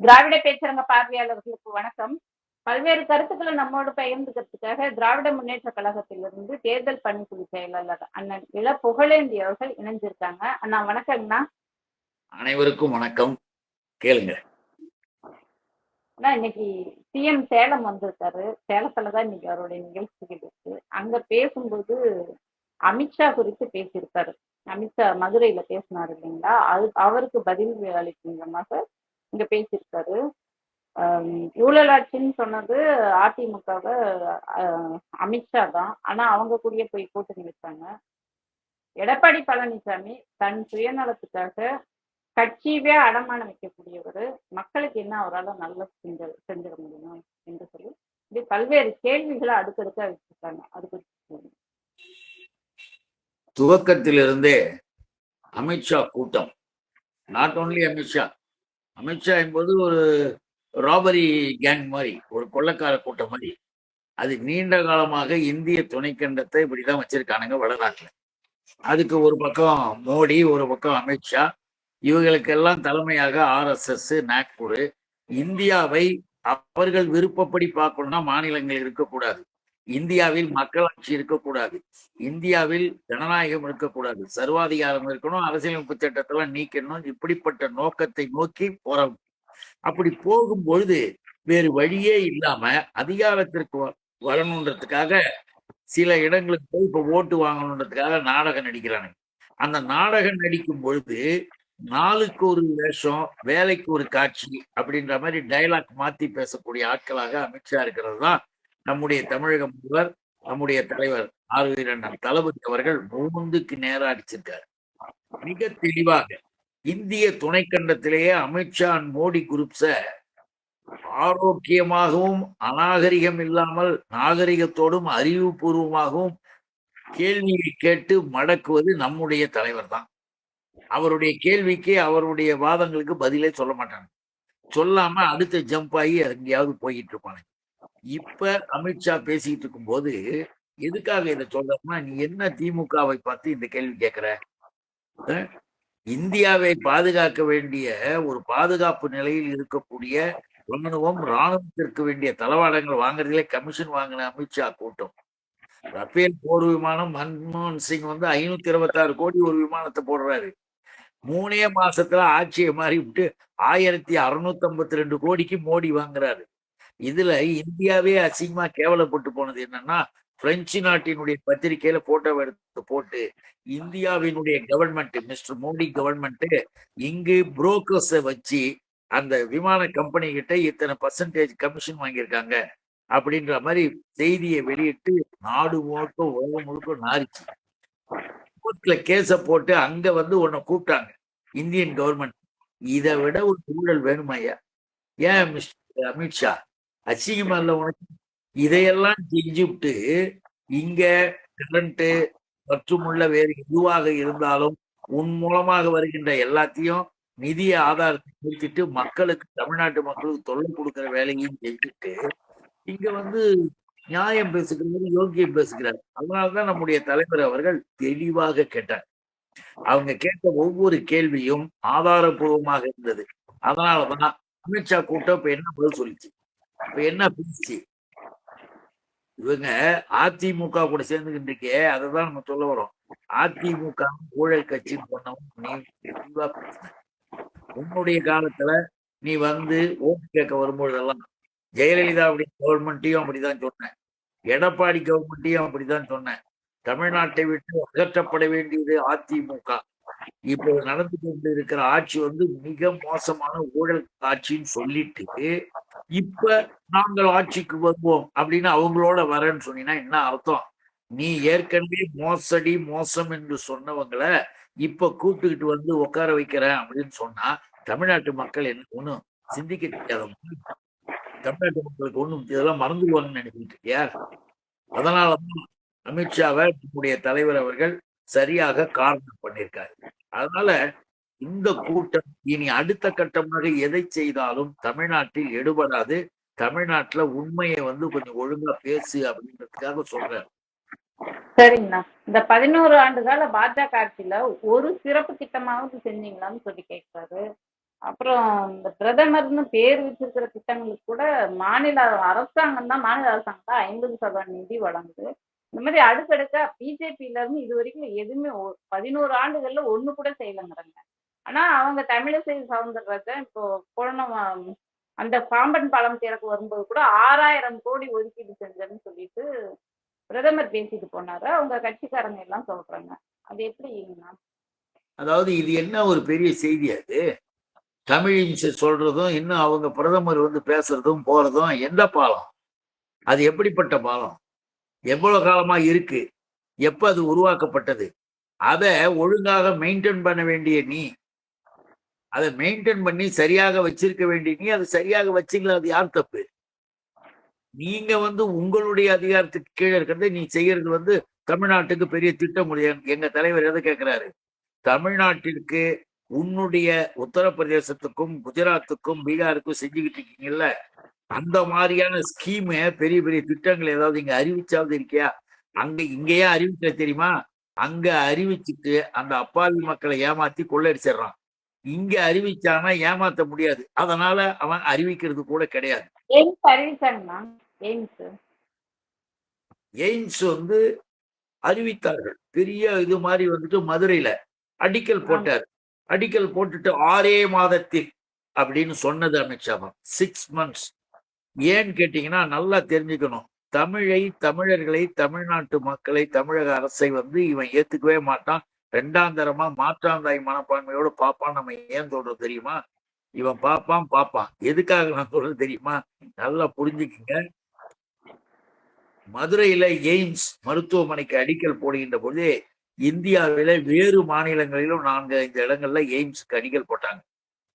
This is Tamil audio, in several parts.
திராவிட பேச்சரங்க பார்வையாளர்களுக்கு வணக்கம். பல்வேறு கருத்துக்களை நம்மோடு பகிர்ந்துக்கிறதுக்காக திராவிட முன்னேற்ற கழகத்திலிருந்து தேர்தல் பணிக்குழு செயலாளர் அண்ணன் இள புகழேந்தி அவர்கள் இணைஞ்சிருக்காங்க. அண்ணா வணக்கம்ண்ணா. அனைவருக்கும் வணக்கம். கேளுங்க. இன்னைக்கு சிஎம் சேலம் வந்திருக்காரு. சேலத்துலதான் இன்னைக்கு அவருடைய நிகழ்ச்சிகள் இருக்கு. அங்க பேசும்போது அமித்ஷா குறித்து பேசியிருக்காரு. அமித்ஷா மதுரையில பேசினாரு இல்லைங்களா, அவருக்கு பதில் அளிக்கும் விதமாக இங்க பேசியிருக்காரு. ஊழலாட்சின்னு சொன்னது அதிமுகவை அமித்ஷா தான். ஆனா அவங்க கூடயே போய் கூட்டணி வச்சாங்க. எடப்பாடி பழனிசாமி தன் சுயநலத்துக்காக கட்சியவே அடமானம் வைக்கக்கூடியவர். மக்களுக்கு என்ன அவரால் நல்ல செஞ்சிட முடியும் என்று சொல்லி இப்படி பல்வேறு கேள்விகளை அடுக்கடுக்கா வச்சிருக்காங்க. அது குறித்து துவக்கத்திலிருந்தே அமித்ஷா கூட்டம், நாட் ஓன்லி அமித்ஷா என்பது ஒரு ராபரி கேங் மாதிரி, ஒரு கொள்ளக்கார கூட்டம் மாதிரி. அது நீண்ட காலமாக இந்திய துணைக்கண்டத்தை இப்படிதான் வச்சிருக்கானுங்க வடநாட்டுல. அதுக்கு ஒரு பக்கம் மோடி, ஒரு பக்கம் அமித்ஷா, இவங்களுக்கெல்லாம் தலைமையாக RSS, நாக்பூர். இந்தியாவை அவர்கள் விருப்பப்படி பார்க்கணும்னா மாநிலங்கள் இருக்கக்கூடாது, இந்தியாவில் மக்களாட்சி இருக்கக்கூடாது, இந்தியாவில் ஜனநாயகம் இருக்கக்கூடாது, சர்வாதிகாரம் இருக்கணும், அரசியலமைப்பு சட்டத்தெல்லாம் நீக்கணும். இப்படிப்பட்ட நோக்கத்தை நோக்கி போறோம். அப்படி போகும்பொழுது வேறு வழியே இல்லாம அதிகாரத்திற்கு வரணுன்றதுக்காக சில இடங்களுக்கு போய் இப்ப ஓட்டு வாங்கணுன்றதுக்காக நாடகம் நடிக்கிறானுங்க. அந்த நாடகம் நடிக்கும் பொழுது நாளுக்கு ஒரு வேஷம், வேலைக்கு ஒரு காட்சி அப்படின்ற மாதிரி டைலாக் மாத்தி பேசக்கூடிய ஆட்களாக அமித்ஷா இருக்கிறது தான் நம்முடைய தமிழக முதல்வர், நம்முடைய தலைவர் ஆர்.வி. தளபதி அவர்கள் மூந்துக்கு நேரம் அடிச்சிருக்காரு. மிக தெளிவாக இந்திய துணைக்கண்டத்திலேயே அமித்ஷா அண்ட் மோடி குரூப்ஸ ஆரோக்கியமாகவும் அநாகரிகம் இல்லாமல் நாகரிகத்தோடும் அறிவுபூர்வமாகவும் கேள்வியை கேட்டு மடக்குவது நம்முடைய தலைவர் தான். அவருடைய கேள்விக்கு, அவருடைய வாதங்களுக்கு பதிலே சொல்ல மாட்டாங்க. சொல்லாம அடுத்த ஜம்ப் ஆகி எங்கேயாவது போயிட்டு இருப்பாங்க. இப்ப அமித்ஷா பேசிட்டு இருக்கும் போது எதுக்காக இதை சொல்றோம்னா, நீ என்ன திமுகவை பார்த்து இந்த கேள்வி கேட்கிற? இந்தியாவை பாதுகாக்க வேண்டிய ஒரு பாதுகாப்பு நிலையில் இருக்கக்கூடிய ராணுவத்திற்கு வேண்டிய தளவாடங்கள் வாங்குறதுல கமிஷன் வாங்கின அமித்ஷா கூட்டம். ரஃபேல் போர் விமானம் மன்மோகன் சிங் 526 கோடி ஒரு விமானத்தை போடுறாரு. 3 மாசத்துல ஆட்சியை மாறி விட்டு 1652 கோடிக்கு மோடி வாங்குறாரு. இதுல இந்தியாவே அசிங்கமா கேவலப்பட்டு போனது என்னன்னா, பிரெஞ்சு நாட்டினுடைய பத்திரிகையில போட்டோ எடுத்து போட்டு இந்தியாவினுடைய கவர்மெண்ட், மிஸ்டர் மோடி கவர்மெண்ட் இங்கு புரோக்கர்ஸை வச்சு அந்த விமான கம்பெனி கிட்ட இத்தனை % கமிஷன் வாங்கியிருக்காங்க அப்படின்ற மாதிரி செய்தியை வெளியிட்டு நாடு முழுக்க உலகம் முழுக்க நாரிச்சு. கோர்ட்ல கேஸ போட்டு அங்க உன்னை கூப்பிட்டாங்க இந்தியன் கவர்மெண்ட். இதை விட ஒரு சூழல் வேணுமாய்யா? ஏன் மிஸ்டர் அமித்ஷா, அசிங்கமா இல்ல உனக்கு? இதையெல்லாம் செஞ்சுவிட்டு இங்க கரண்ட் மற்றும் உள்ள வேறு எதுவாக இருந்தாலும் உன் மூலமாக வருகின்ற எல்லாத்தையும் நிதிய ஆதாரத்தை நிறுத்திட்டு மக்களுக்கு, தமிழ்நாட்டு மக்களுக்கு தொல்லை கொடுக்கிற வேலையும் செஞ்சுட்டு இங்க நியாயம் பேசுகிறது, யோக்கியம் பேசுகிறார். அதனாலதான் நம்முடைய தலைவர் அவர்கள் தெளிவாக கேட்டார். அவங்க கேட்ட ஒவ்வொரு கேள்வியும் ஆதாரபூர்வமாக இருந்தது. அதனாலதான் அமித்ஷா கூட்டம் இப்ப என்ன பதில் சொல்லிச்சு, இப்ப என்ன பேச்சு? இவங்க அதிமுக கூட சேர்ந்துகிட்டு இருக்கே, அதைதான் நம்ம சொல்ல வரோம். அதிமுக ஊழல் கட்சின்னு சொன்னவன் நீ தெளிவா பேசின. உன்னுடைய காலத்துல நீ ஓட்டு கேட்க வரும்பொழுதெல்லாம் ஜெயலலிதாவுடைய கவர்மெண்ட்டையும் அப்படிதான் சொன்னேன், எடப்பாடி கவர்மெண்ட்டையும் அப்படிதான் சொன்னேன். தமிழ்நாட்டை விட்டு அகற்றப்பட வேண்டியது அதிமுக. இப்போ நடந்து கொண்டு இருக்கிற ஆட்சி மிக மோசமான ஊழல் ஆட்சின்னு சொல்லிட்டு இப்ப நாங்கள் ஆட்சிக்கு வருவோம் அப்படின்னு அவங்களோட வரேன்னு சொன்னீங்கன்னா என்ன அர்த்தம்? நீ ஏற்கனவே மோசடி மோசம் என்று சொன்னவங்களை இப்ப கூப்பிட்டுக்கிட்டு உட்கார வைக்கிறேன் அப்படின்னு சொன்னா தமிழ்நாட்டு மக்கள் என்ன ஒண்ணும் சிந்திக்க தெரியாத? தமிழ்நாட்டு மக்களுக்கு ஒண்ணும் இதெல்லாம் மறந்துடுவாங்கன்னு நினைக்கிட்டு இருக்கியா? அதனாலதான் அமித்ஷாவை நம்முடைய தலைவர் அவர்கள் சரியாக காரணம் பண்ணியிருக்காரு. அதனால இந்த கூட்டம் இனி அடுத்த கட்டமாக எதை செய்தாலும் தமிழ்நாட்டில் எடுபடாது. தமிழ்நாட்டுல உண்மையை கொஞ்சம் ஒழுங்கா பேசு அப்படின்றதுக்காக சொல்றேன். சரிங்கண்ணா, இந்த 11 ஆண்டு கால பாஜக ஆட்சியில ஒரு சிறப்பு திட்டமாவது செஞ்சீங்களான்னு சொல்லி கேட்கிறாரு. அப்புறம் இந்த பிரதமர்னு பேர் வச்சிருக்கிற திட்டங்களுக்கு கூட மாநில அரசாங்கம் தான் 50% நிதி வழங்குது. இந்த மாதிரி அடுக்கடுக்கா பிஜேபியில இருந்து இது வரைக்கும் எதுவுமே 11 ஆண்டுகள்ல ஒண்ணு கூட செய்யலைங்கிறாங்க. ஆனா அவங்க தமிழிசை சவுந்தரராஜன் இப்போ போன அந்த பாம்பன் பாலம் திறப்பு வரும்போது கூட 6000 கோடி ஒதுக்கீடு செஞ்சேன்னு சொல்லிட்டு பிரதமர் பேசிட்டு போனாரு. அவங்க கட்சிக்காரங்க எல்லாம் சொல்றாங்க. அது எப்படிங்கண்ணா? அதாவது இது என்ன ஒரு பெரிய செய்தி அது? தமிழிசை சொல்றதும் இன்னும் அவங்க பிரதமர் வந்து பேசுறதும் போறதும் எந்த பாலம்? அது எப்படிப்பட்ட பாலம்? எவ்வளவு காலமா இருக்கு? எப்ப அது உருவாக்கப்பட்டது? அதை ஒழுங்காக மெயின்டைன் பண்ண வேண்டிய நீ, அதை மெயின்டைன் பண்ணி சரியாக வச்சிருக்க வேண்டிய நீ அதை சரியாக வச்சுக்கல. அது யார் தப்பு? நீங்க வந்து உங்களுடைய அதிகாரத்துக்கு கீழே இருக்கிறத நீ செய்யறது வந்து தமிழ்நாட்டுக்கு பெரிய திட்டம் முடியும். எங்க தலைவர் எதை கேட்கிறாரு? தமிழ்நாட்டிற்கு உன்னுடைய உத்தரப்பிரதேசத்துக்கும் குஜராத்துக்கும் பீகாருக்கும் செஞ்சுக்கிட்டு இருக்கீங்கல்ல, அந்த மாதிரியான ஸ்கீமு பெரிய பெரிய திட்டங்கள் ஏதாவது இங்க அறிவிச்சாவது இருக்கியா? அங்க இங்கேயே அறிவிக்க தெரியுமா? அங்க அறிவிச்சுட்டு அந்த அப்பாவி மக்களை ஏமாத்தி கொள்ளடிச்சிடறான். இங்க அறிவிச்சானா ஏமாத்த முடியாது. அதனால அவன் அறிவிக்கிறது கூட கிடையாது. எய்ம்ஸ் அறிவிச்சாங்கண்ணா. எய்ம்ஸ் வந்து அறிவித்தார்கள். பெரிய இது மாதிரி வந்துட்டு மதுரையில அடிக்கல் போட்டார். அடிக்கல் போட்டுட்டு 6 மாதத்தில் அப்படின்னு சொன்னது அமித்ஷா. 6 months. ஏன்னு கேட்டீங்கன்னா நல்லா தெரிஞ்சுக்கணும். தமிழர்களை, தமிழ்நாட்டு மக்களை, தமிழக அரசை வந்து இவன் ஏத்துக்கவே மாட்டான். 2ஆம் தரமா மாற்றாந்தாய் மனப்பான்மையோட பாப்பான். நம்ம ஏன் சொல்றது தெரியுமா? இவன் பாப்பான். எதுக்காக நான் சொல்றது தெரியுமா? நல்லா புரிஞ்சுக்குங்க. மதுரையில எய்ம்ஸ் மருத்துவமனைக்கு அடிக்கல் போடுகின்ற பொழுது இந்தியாவில வேறு மாநிலங்களிலும் 4-5 இடங்கள்ல எய்ம்ஸ்க்கு அடிக்கல் போட்டாங்க.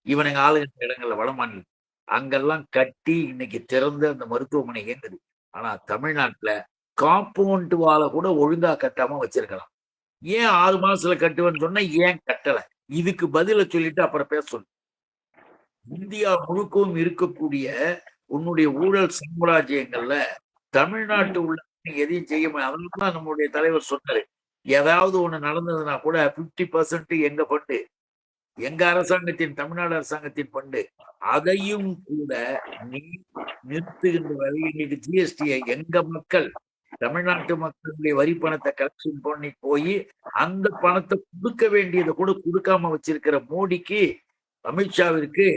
இவனுங்க ஆளுகின்ற இடங்கள்ல வட மாநிலம் அங்கெல்லாம் கட்டி இன்னைக்கு திறந்து அந்த மருத்துவமனை இயங்குது. ஆனா தமிழ்நாட்டுல காம்பவுண்ட் வாழ கூட ஒழுங்கா கட்டாம வச்சிருக்கலாம். ஏன் 6 மாசத்துல கட்டுவேன்னு சொன்னா ஏன் கட்டல? இதுக்கு பதில சொல்லிட்டு அப்புறம் பேச சொல்லு. இந்தியா முழுக்கவும் இருக்கக்கூடிய உன்னுடைய ஊழல் சாம்ராஜ்யங்கள்ல தமிழ்நாட்டு உள்ள எதையும் செய்ய முடியும். அதனாலதான் நம்முடைய தலைவர் சொன்னாரு, ஏதாவது ஒண்ணு நடந்ததுன்னா கூட 50% எங்க ஃபண்டு, எங்க அரசாங்கத்தின், தமிழ்நாடு அரசாங்கத்தின் ஃபண்டு. அதையும் கூட நீ நிறுத்துகின்ற வரை இன்னைக்கு ஜிஎஸ்டியை எங்க மக்கள், தமிழ்நாட்டு மக்களுடைய வரி பணத்தை கலெக்ஷன் பண்ணி போய் அந்த பணத்தை கொடுக்க வேண்டியதை கூட கொடுக்காம வச்சிருக்கிற மோடிக்கு, அமித்ஷாவிற்கு,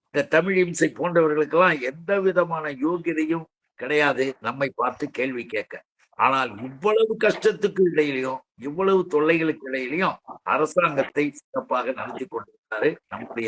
இந்த தமிழ் இம்சை போன்றவர்களுக்கெல்லாம் எந்த விதமான யோகியதையும் கிடையாது நம்மை பார்த்து கேள்வி கேட்க. ஆனால் இவ்வளவு கஷ்டத்துக்கு இடையிலையும், இவ்வளவு தொல்லைகளுக்கு இடையிலையும் அரசாங்கத்தை சிறப்பாக நடத்தி கொண்டிருக்கிறாரு நம்முடைய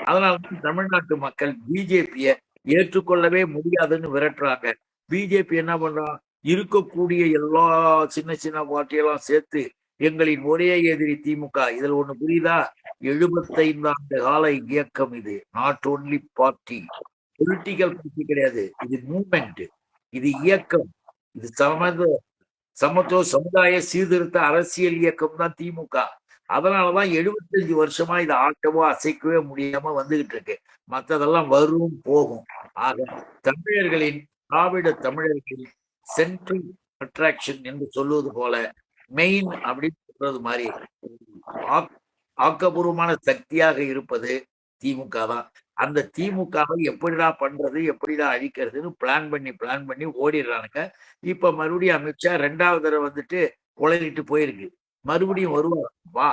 அதனால தமிழ்நாட்டு மக்கள் பிஜேபியை ஏற்றுக்கொள்ளவே முடியாதுன்னு விரட்டுறாங்க. பிஜேபி என்ன பண்றான்? இருக்கக்கூடிய எல்லா சின்ன சின்ன பார்ட்டியெல்லாம் சேர்த்து எங்களின் ஒரே எதிரி திமுக. இதுல ஒண்ணு புரியுதா? 75 ஆண்டு கால இயக்கம் இது. Not only party, political party கிடையாது. இது மூவ்மெண்ட், இது இயக்கம், இது சமத்துவ சமுதாய சீர்திருத்த அரசியல் இயக்கம் தான் திமுக. அதனாலதான் 75 வருஷமா இதை ஆட்டவோ அசைக்கவே முடியாம வந்துகிட்டு இருக்கு. மற்றதெல்லாம் வரும் போகும். ஆக தமிழர்களின், திராவிட தமிழர்களின் சென்ட்ரல் அட்ராக்ஷன் என்று சொல்லுவது போல, மெயின் அப்படின்னு சொல்றது மாதிரி ஆக்கப்பூர்வமான சக்தியாக இருப்பது திமுக தான். அந்த திமுகவை எப்படிடா பண்றது, எப்படிடா அழிக்கிறதுன்னு பிளான் பண்ணி ஓடிடுறானுங்க. இப்ப மறுபடியும் அமித்ஷா 2வது தடவை வந்துட்டு உளறிட்டு போயிருக்கு. மறுபடியும் வருவார். வா,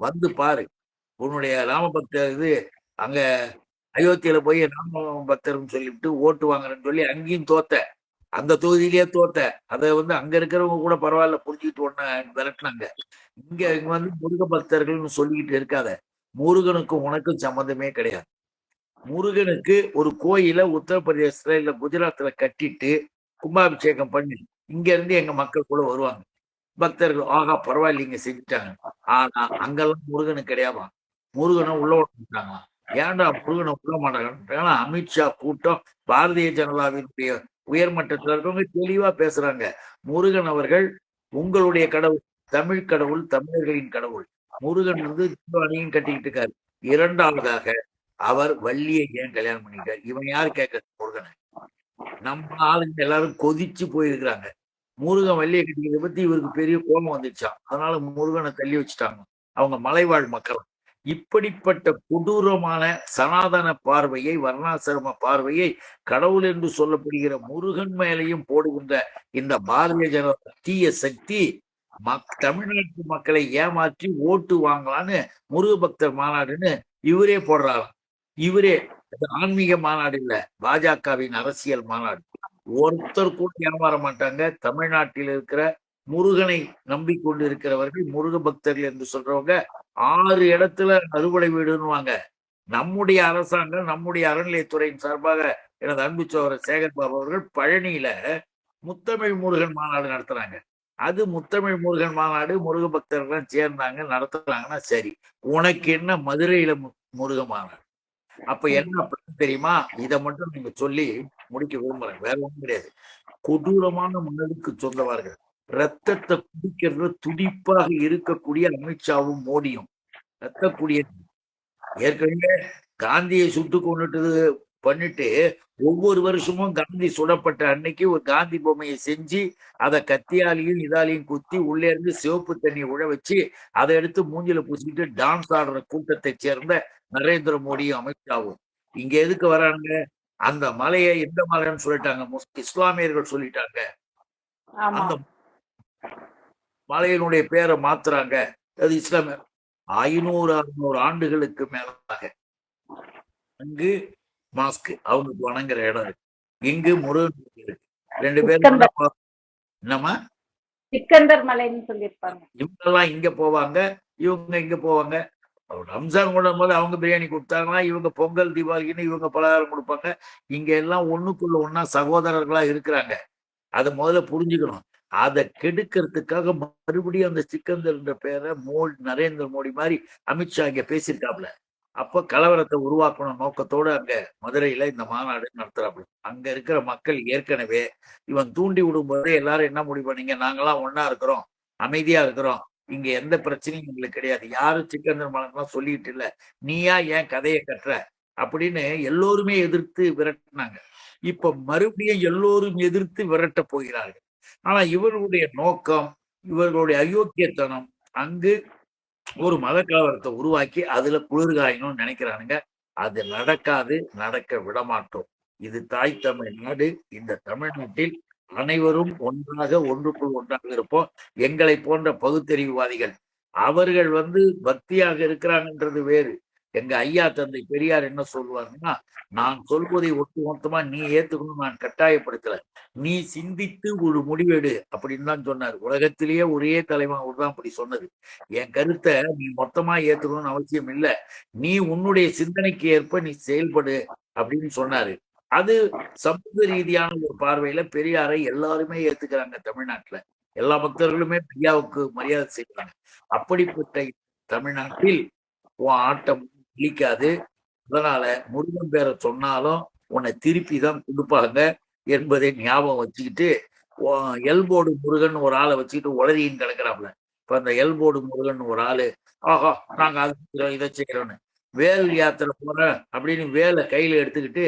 வந்து பாரு. உன்னுடைய ராமபக்தர் இது அங்க அயோத்தியில போய் ராமபக்தர்னு சொல்லிவிட்டு ஓட்டு வாங்குறேன்னு சொல்லி அங்கேயும் தோத்த, அந்த தொகுதியிலேயே தோத்த. அதை வந்து அங்க இருக்கிறவங்க கூட பரவாயில்ல புரிஞ்சுக்கிட்டு ஒண்ணு விரட்டினாங்க. இங்க வந்து முருக பக்தர்கள்னு சொல்லிக்கிட்டு இருக்காத. முருகனுக்கும் உனக்கும் சம்மந்தமே கிடையாது. முருகனுக்கு ஒரு கோயில உத்தரப்பிரதேசத்துல இல்ல குஜராத்ல கட்டிட்டு கும்பாபிஷேகம் பண்ணி இங்க இருந்து எங்க மக்கள் கூட வருவாங்க. பக்தர்கள் ஆகா பரவாயில்லைங்க செஞ்சுட்டாங்க. ஆனா அங்கெல்லாம் முருகனுக்கு கிடையாதான். முருகனை உள்ள விட்டாங்க. ஏன்டா முருகனை உள்ள மாட்டாங்க? அமித்ஷா கூட்டம் பாரதிய ஜனதாவினுடைய உயர்மட்டத்தில் இருக்கவங்க தெளிவா பேசுறாங்க. முருகன் அவர்கள் உங்களுடைய கடவுள், தமிழ் கடவுள், தமிழர்களின் கடவுள். முருகன் வந்து அணியும் கட்டிக்கிட்டு இருக்காரு. 2வதாக அவர் வள்ளியை ஏன் கல்யாணம் பண்ணிட்டார்? இவன் யாரு கேட்கறது? முருகனை. நம்ம ஆளுங்க எல்லாரும் கொதிச்சு போயிருக்கிறாங்க. முருகன் வள்ளியை கட்டிக்கிறத பத்தி இவருக்கு பெரிய கோபம் வந்துச்சான். அதனால முருகனை தள்ளி வச்சுட்டாங்க அவங்க மலைவாழ் மக்கள். இப்படிப்பட்ட கொடூரமான சனாதன பார்வையை, வர்ணாசிரம பார்வையை கடவுள் என்று சொல்லப்படுகிற முருகன் மேலையும் போடுகின்ற இந்த பாரதிய ஜனதா தீய சக்தி தமிழ்நாட்டு மக்களை ஏமாற்றி ஓட்டு வாங்கலான்னு முருக பக்தர் மாநாடுன்னு இவரே போடுறாராம். இவரே ஆன்மீக மாநாடு இல்ல, பாஜகவின் அரசியல் மாநாடு. ஒருத்தர் கூட ஏமாற மாட்டாங்க. தமிழ்நாட்டில் இருக்கிற முருகனை நம்பிக்கொண்டு இருக்கிறவர்கள், முருக பக்தர்கள் என்று சொல்றவங்க 6 இடத்துல அறுவடை வீடுன்னுவாங்க. நம்முடைய அரசாங்கம், நம்முடைய அறநிலையத்துறையின் சார்பாக எனது அன்பு சோதரர் சேகர் பாபு அவர்கள் பழனியில முத்தமிழ் முருகன் மாநாடு நடத்துறாங்க. அது முத்தமிழ் முருகன் மாநாடு, முருக பக்தர்கள் சேர்ந்தாங்க நடத்துறாங்கன்னா சரி. உனக்கு என்ன மதுரையில முருக மாநாடு? அப்ப என்ன தெரியுமா? இதை மட்டும் நீங்க சொல்லி முடிக்க விரும்புறேன், வேற ஒன்றும் கிடையாது. கொடூரமான மனதுக்கு சொந்தவார்கள், ரத்தத்தை குடிக்கிறது துடிப்பாக இருக்கக்கூடிய அமித்ஷாவும் மோடியும் ரத்தக்கூடிய ஏற்கனவே காந்தியை சுட்டு கொண்டுட்டு பண்ணிட்டு ஒவ்வொரு வருஷமும் காந்தி சுடப்பட்ட அன்னைக்கு ஒரு காந்தி பொம்மையை செஞ்சு அதை கத்தியாலையும் இதாலையும் குத்தி உள்ளே இருந்து சிவப்பு தண்ணி உழ வச்சு அதை எடுத்து மூஞ்சில பூசிக்கிட்டு டான்ஸ் ஆடுற கூட்டத்தை சேர்ந்த நரேந்திர மோடியும் அமித்ஷாவும் இங்க எதுக்கு வராங்க? அந்த மலையை எந்த மலைன்னு சொல்லிட்டாங்க, இஸ்லாமியர்கள் சொல்லிட்டாங்க. அந்த மலையினுடைய பேரை மாத்துறாங்க. அது இஸ்லாமிய 500-600 ஆண்டுகளுக்கு மேலாக அங்கு மாஸ்க் அவங்களுக்கு வணங்குற இடம் இருக்கு. இங்கு முருகன் இருக்கு. 2 பேரும் என்னமா சிக்கந்தர் மலைன்னு சொல்லியிருப்பாங்க. இவங்க எல்லாம் இங்க போவாங்க, இவங்க இங்க போவாங்க. ரம்ஜான் கொண்டாடும் போது அவங்க பிரியாணி கொடுத்தாங்கன்னா இவங்க பொங்கல் தீபாவளிக்குன்னு இவங்க பலகாரம் கொடுப்பாங்க. இங்க எல்லாம் ஒண்ணுக்குள்ள ஒன்னா சகோதரர்களா இருக்கிறாங்க. அதை முதல்ல புரிஞ்சுக்கணும். அதை கெடுக்கிறதுக்காக மறுபடியும் அந்த சிக்கந்தர் பேரை நரேந்திர மோடி மாதிரி அமித்ஷா இங்க பேசியிருக்காப்ல. அப்ப கலவரத்தை உருவாக்கணும் நோக்கத்தோடு அங்க மதுரையில இந்த மாநாடு நடத்துறாப்புல. அங்க இருக்கிற மக்கள் ஏற்கனவே இவன் தூண்டி விடும்போதே எல்லாரும் என்ன முடிவு பண்ணீங்க? நாங்கெல்லாம் ஒன்னா இருக்கிறோம், அமைதியா இருக்கிறோம், இங்க எந்த பிரச்சனையும் எங்களுக்கு கிடையாது, யாரும் சிக்கந்தர் மலன்லாம் சொல்லிட்டு இல்ல, நீயா ஏன் கதையை கட்டுற அப்படின்னு எல்லோருமே எதிர்த்து விரட்டினாங்க. இப்ப மறுபடியும் எல்லோரும் எதிர்த்து விரட்ட போகிறார்கள். ஆனா இவர்களுடைய நோக்கம், இவர்களுடைய அயோக்கியத்தனம் அங்கு ஒரு மத கலவரத்தை உருவாக்கி அதுல குளிர்காயணும்னு நினைக்கிறானுங்க. அது நடக்காது, நடக்க விடமாட்டோம். இது தாய் தமிழ் நாடு. இந்த தமிழ்நாட்டில் அனைவரும் ஒன்றாக ஒன்றுக்குள் ஒன்றாக இருப்போம். எங்களை போன்ற பகுத்தறிவுவாதிகள் அவர்கள் பக்தியாக இருக்கிறாங்கன்றது வேறு. எங்க ஐயா தந்தை பெரியார் என்ன சொல்லுவாருன்னா, நான் சொல்வதை ஒட்டுமொத்தமா நீ ஏத்துக்கணும், நான் கட்டாயப்படுத்தல, நீ சிந்தித்து ஒரு முடிவெடு அப்படின்னு தான் சொன்னார். உலகத்திலேயே ஒரே தலைவன் தான் அப்படி சொன்னது. என் கருத்தை நீ மொத்தமா ஏத்துக்கணும்னு அவசியம் இல்லை, நீ உன்னுடைய சிந்தனைக்கு ஏற்ப நீ செயல்படு அப்படின்னு சொன்னாரு. அது சமூக ரீதியான ஒரு பார்வையில பெரியாரை எல்லாருமே ஏத்துக்கிறாங்க. தமிழ்நாட்டுல எல்லா பக்தர்களுமே ஐயாவுக்கு மரியாதை செய்யறாங்க. அப்படிப்பட்ட தமிழ்நாட்டில் உன் ஆட்டம் இழிக்காது. அதனால முருகன் பேரை சொன்னாலும் உன்னை திருப்பி தான் கொடுப்பாங்க என்பதை ஞாபகம் வச்சுக்கிட்டு, எல்போர்டு முருகன் ஒரு ஆளை வச்சுக்கிட்டு உளறின்னு கிடக்குறாப்புல. இப்ப அந்த எல்போர்டு முருகன் ஒரு ஆளு, ஆஹா நாங்க அதை செய்யறோம் இதை செய்யறோம்னு வேல் யாத்திரை போறேன் அப்படின்னு வேலை கையில எடுத்துக்கிட்டு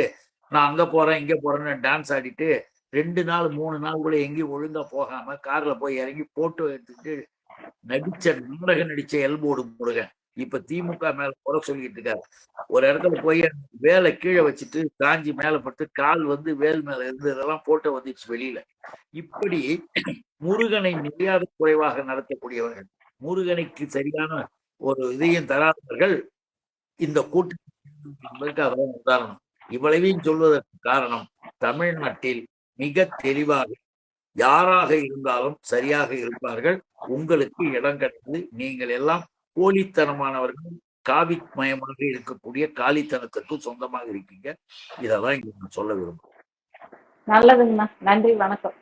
நான் அங்க போறேன் இங்க போறேன்னு டான்ஸ் ஆடிட்டு 2 நாள் 3 நாள் கூட எங்கேயும் ஒழுங்கா போகாம கார்ல போய் இறங்கி போட்டோ எடுத்துக்கிட்டு நாடகம் நடிச்ச எல்போர்டு முருகன் இப்ப திமுக மேல குறை சொல்லிட்டு இருக்காரு. ஒரு இடத்துல போய் வேலை கீழே வச்சுட்டு காஞ்சி மேல பட்டு கால் வேல் மேல இருந்து இதெல்லாம் போட்டோ வந்துச்சு வெளியில. இப்படி முருகனை மரியாதை குறைவாக நடத்தக்கூடியவர்கள், முருகனுக்கு சரியான ஒரு இதையும் தராதவர்கள் இந்த கூட்டத்திற்கு அதெல்லாம் உதாரணம். இவ்வளவையும் சொல்வதற்கு காரணம், தமிழ்நாட்டில் மிக தெளிவாக யாராக இருந்தாலும் சரியாக இருப்பார்கள். உங்களுக்கு இடம் கிடையாது. நீங்கள் எல்லாம் போலித்தனமானவர்கள், காவி மயமாக இருக்கக்கூடிய காலித்தனத்திற்கு சொந்தமாக இருக்கீங்க. இதெல்லாம் இங்க நான் சொல்ல விரும்புகிறேன். நல்லதுங்கண்ணா, நன்றி, வணக்கம்.